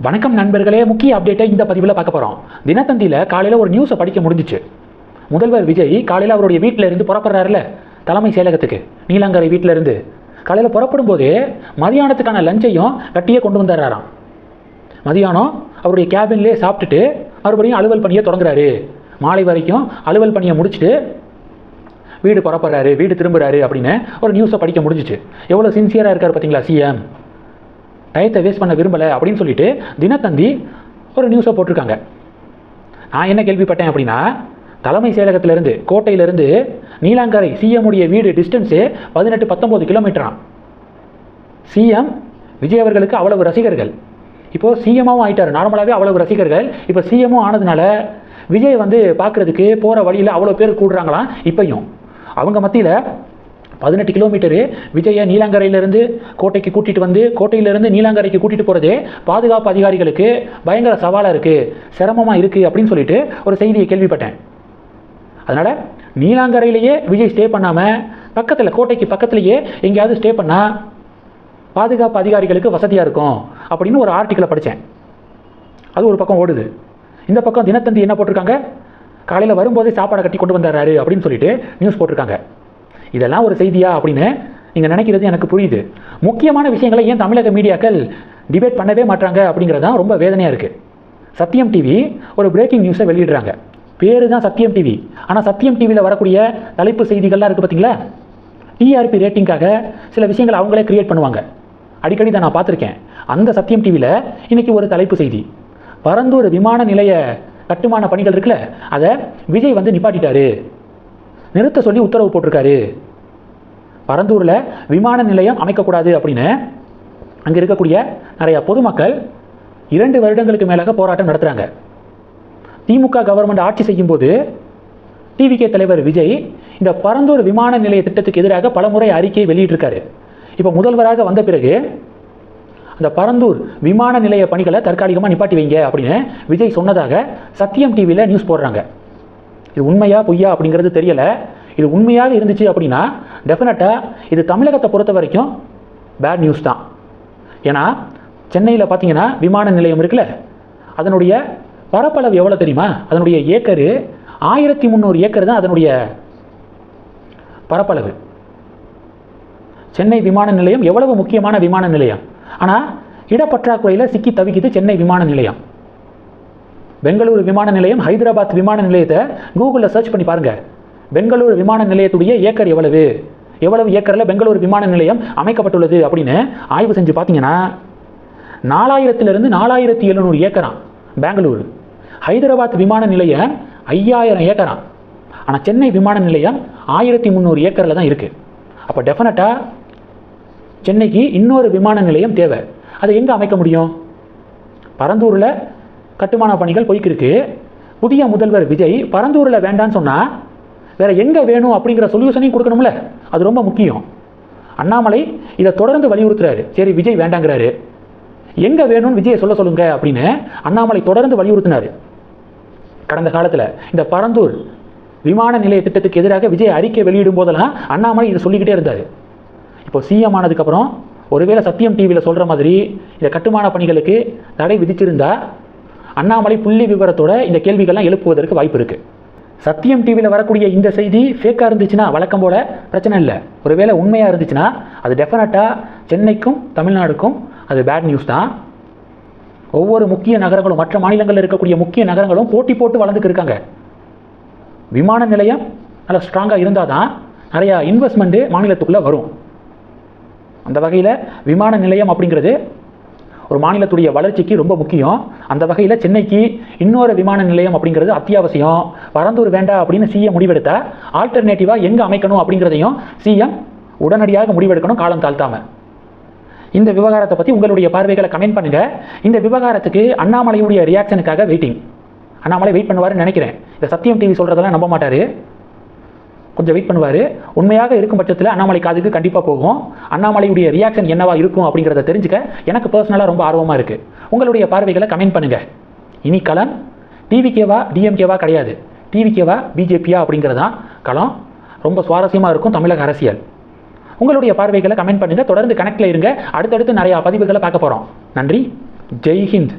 வணக்கம் நண்பர்களே, முக்கிய அப்டேட்டை இந்த பதிவில் பார்க்க போகிறோம். தினத்தந்தியில் காலையில் ஒரு நியூஸை படிக்க முடிஞ்சிச்சு. முதல்வர் விஜய் காலையில் அவருடைய வீட்டில் இருந்து புறப்படுறாருல தலைமை செயலகத்துக்கு, நீலாங்கரை வீட்டில் இருந்து காலையில் புறப்படும் போதே மதியானத்துக்கான லஞ்சையும் கட்டியே கொண்டு வந்துடுறாராம். மதியானம் அவருடைய கேபின்லேயே சாப்பிட்டுட்டு மறுபடியும் அலுவல் பணியை தொடங்குறாரு. மாலை வரைக்கும் அலுவல் பணியை முடிச்சுட்டு வீடு புறப்படுறாரு, வீடு திரும்புறாரு அப்படின்னு ஒரு நியூஸை படிக்க முடிஞ்சிச்சு. எவ்வளோ சின்சியராக இருக்கார் பார்த்தீங்களா சிஎம். டயத்தை வேஸ்ட் பண்ண விரும்பலை அப்படின்னு சொல்லிட்டு தினத்தந்தி ஒரு நியூஸை போட்டிருக்காங்க. நான் என்ன கேள்விப்பட்டேன் அப்படின்னா, தலைமை செயலகத்திலேருந்து கோட்டையிலேருந்து நீலாங்கரை சிஎம் உடைய வீடு டிஸ்டன்ஸு 18-19 கிலோமீட்டராம். சிஎம் விஜய் அவர்களுக்கு அவ்வளவு ரசிகர்கள். இப்போது சிஎம்மாவும் ஆகிட்டார். நார்மலாகவே அவ்வளவு ரசிகர்கள். இப்போ சிஎம்மும் ஆனதுனால விஜய் பார்க்குறதுக்கு போகிற வழியில் அவ்வளோ பேர் கூடுறாங்களாம். இப்பையும் அவங்க மத்தியில் 18 கிலோமீட்டரு விஜயை நீலாங்கரையிலேருந்து கோட்டைக்கு கூட்டிகிட்டு வந்து கோட்டையிலேருந்து நீலாங்கரைக்கு கூட்டிகிட்டு போகிறதே பாதுகாப்பு அதிகாரிகளுக்கு பயங்கர சவாலாக இருக்குது, சிரமமாக இருக்குது அப்படின்னு சொல்லிட்டு ஒரு செய்தியை கேள்விப்பட்டேன். அதனால் நீலாங்கரையிலேயே விஜய் ஸ்டே பண்ணாமல் பக்கத்தில் கோட்டைக்கு பக்கத்துலேயே எங்கேயாவது ஸ்டே பண்ணால் பாதுகாப்பு அதிகாரிகளுக்கு வசதியாக இருக்கும் அப்படின்னு ஒரு ஆர்டிக்கிளை படித்தேன். அது ஒரு பக்கம் ஓடுது. இந்த பக்கம் தினத்தந்தி என்ன போட்டிருக்காங்க, காலையில் வரும்போதே சாப்பாடை கட்டி கொண்டு வந்துடுறாரு அப்படின்னு சொல்லிட்டு நியூஸ் போட்டிருக்காங்க. இதெல்லாம் ஒரு செய்தியா அப்படின்னு நீங்கள் நினைக்கிறது எனக்கு புரியுது. முக்கியமான விஷயங்களை ஏன் தமிழக மீடியாக்கள் டிபேட் பண்ணவே மாட்டாங்க அப்படிங்கிறது தான் ரொம்ப வேதனையாக இருக்குது. சத்தியம் டிவி ஒரு பிரேக்கிங் நியூஸை வெளியிடுறாங்க. பேரு தான் சத்தியம் டிவி. ஆனால் சத்தியம் டிவியில் வரக்கூடிய தலைப்பு செய்திகள்லாம் இருக்குது பார்த்தீங்களா, டிஆர்பி ரேட்டிங்காக சில விஷயங்களை அவங்களே கிரியேட் பண்ணுவாங்க. அடிக்கடி தான் நான் பார்த்துருக்கேன். அந்த சத்தியம் டிவியில் இன்றைக்கி ஒரு தலைப்பு செய்தி, பரந்தூர் விமான நிலைய கட்டுமான பணிகள் இருக்குல்ல, அதை விஜய் நிப்பாட்டிட்டாரு, நிறுத்த சொல்லி உத்தரவு போட்டிருக்காரு. பரந்தூரில் விமான நிலையம் அமைக்கக்கூடாது அப்படின்னு அங்கே இருக்கக்கூடிய நிறைய பொதுமக்கள் 2 வருடங்களுக்கு மேலாக போராட்டம் நடத்துகிறாங்க. திமுக கவர்மெண்ட் ஆட்சி செய்யும்போது டிவிகே தலைவர் விஜய் இந்த பரந்தூர் விமான நிலைய திட்டத்துக்கு எதிராக பலமுறை அறிக்கை வெளியிட்டிருக்காரு. இப்போ முதல்வராக வந்த பிறகு அந்த பரந்தூர் விமான நிலைய பணிகளை தற்காலிகமாக நிப்பாட்டி வைங்க அப்படின்னு விஜய் சொன்னதாக சத்தியம் டிவியில் நியூஸ் போடுறாங்க. இது உண்மையா பொய்யா அப்படிங்கிறது தெரியலை. இது உண்மையாக இருந்துச்சு அப்படின்னா டெஃபினட்டாக இது தமிழகத்தை பொறுத்த வரைக்கும் பேட் நியூஸ் தான். ஏன்னா சென்னையில் பார்த்தீங்கன்னா விமான நிலையம் இருக்குல்ல, அதனுடைய பரப்பளவு எவ்வளோ தெரியுமா? அதனுடைய ஏக்கரு 1300 ஏக்கர் தான் அதனுடைய பரப்பளவு. சென்னை விமான நிலையம் எவ்வளவு முக்கியமான விமான நிலையம். ஆனால் இடப்பற்றாக்குறையில் சிக்கி தவிக்குது சென்னை விமான நிலையம். பெங்களூரு விமான நிலையம், ஹைதராபாத் விமான நிலையத்தை கூகுளில் சர்ச் பண்ணி பாருங்கள். பெங்களூரு விமான நிலையத்துடைய ஏக்கர் எவ்வளவு ஏக்கரில் பெங்களூரு விமான நிலையம் அமைக்கப்பட்டுள்ளது அப்படின்னு ஆய்வு செஞ்சு பார்த்தீங்கன்னா 4000 to 4700 ஏக்கராம் பெங்களூரு. ஹைதராபாத் விமான நிலையம் 5000 ஏக்கராம். ஆனால் சென்னை விமான நிலையம் 1300 ஏக்கரில் தான் இருக்குது. அப்போ டெஃபினட்டாக சென்னைக்கு இன்னொரு விமான நிலையம் தேவை. அதை எங்கே அமைக்க முடியும்? பரந்தூரில் கட்டுமான பணிகள் போய்க்கிருக்கு. புதிய முதல்வர் விஜய் பரந்தூரில் வேண்டான்னு சொன்னால் வேறு எங்கே வேணும் அப்படிங்கிற சொல்யூஷனையும் கொடுக்கணும்ல, அது ரொம்ப முக்கியம். அண்ணாமலை இதை தொடர்ந்து வலியுறுத்துறாரு. சரி, விஜய் வேண்டாங்கிறாரு, எங்கே வேணும்னு விஜயை சொல்லுங்க அப்படின்னு அண்ணாமலை தொடர்ந்து வலியுறுத்தினார். கடந்த காலத்தில் இந்த பரந்தூர் விமான நிலைய திட்டத்துக்கு எதிராக விஜய் அறிக்கை வெளியிடும் போதெல்லாம் அண்ணாமலை இதை சொல்லிக்கிட்டே இருந்தார். இப்போ சிஎம் ஆனதுக்கப்புறம் ஒருவேளை சத்தியம் டிவியில் சொல்கிற மாதிரி இந்த கட்டுமான பணிகளுக்கு தடை விதிச்சிருந்தா அண்ணாமலை புள்ளி விவரத்தோட இந்த கேள்விகள்லாம் எழுப்புவதற்கு வாய்ப்பு இருக்குது. சத்தியம் டிவியில் வரக்கூடிய இந்த செய்தி ஃபேக்காக இருந்துச்சுன்னா வழக்கம் போல் பிரச்சனை இல்லை. ஒருவேளை உண்மையாக இருந்துச்சுன்னா அது டெஃபினட்டாக சென்னைக்கும் தமிழ்நாடுக்கும் அது பேட் நியூஸ் தான். ஒவ்வொரு முக்கிய நகரங்களும், மற்ற மாநிலங்களில் இருக்கக்கூடிய முக்கிய நகரங்களும் போட்டி போட்டு வளர்ந்துக்கு இருக்காங்க. விமான நிலையம் நல்லா ஸ்ட்ராங்காக இருந்தால் தான் நிறையா இன்வெஸ்ட்மெண்ட்டு மாநிலத்துக்குள்ளே வரும். அந்த வகையில் விமான நிலையம் அப்படிங்கிறது ஒரு மாநிலத்துடைய வளர்ச்சிக்கு ரொம்ப முக்கியம். அந்த வகையில் சென்னைக்கு இன்னொரு விமான நிலையம் அப்படிங்கிறது அத்தியாவசியம். பரந்தூர் வேண்டாம் அப்படின்னு சிஎம் முடிவெடுத்தா ஆல்டர்னேட்டிவாக எங்கே அமைக்கணும் அப்படிங்கிறதையும் சிஎம் உடனடியாக முடிவெடுக்கணும், காலம் தாழ்த்தாமல். இந்த விவகாரத்தை பற்றி உங்களுடைய பார்வைகளை கமெண்ட் பண்ணுங்கள். இந்த விவகாரத்துக்கு அண்ணாமலையுடைய ரியாக்ஷனுக்காக வெயிட்டிங். அண்ணாமலை வெயிட் பண்ணுவாருன்னு நினைக்கிறேன். இந்த சத்தியம் டிவி சொல்கிறதெல்லாம் நம்ப மாட்டார், கொஞ்சம் வெயிட் பண்ணுவார். உண்மையாக இருக்கும் பட்சத்தில் அண்ணாமலை காதுக்கு கண்டிப்பாக போகும். அண்ணாமலையுடைய ரியாக்ஷன் என்னவா இருக்கும் அப்படிங்கிறத தெரிஞ்சுக்க எனக்கு பர்சனலாக ரொம்ப ஆர்வமாக இருக்குது. உங்களுடைய பார்வைகளை கமெண்ட் பண்ணுங்கள். இனி களம் டிவிகேவா டிஎம்கேவா கிடையாது, டிவிகேவா பிஜேபியா அப்படிங்கிறதான் களம். ரொம்ப சுவாரஸ்யமாக இருக்கும் தமிழக அரசியல். உங்களுடைய பார்வைகளை கமெண்ட் பண்ணுங்கள். தொடர்ந்து கனெக்டில் இருங்க. அடுத்தடுத்து நிறையா பதிவுகளை பார்க்க போகிறோம். நன்றி. ஜெய் ஹிந்த்.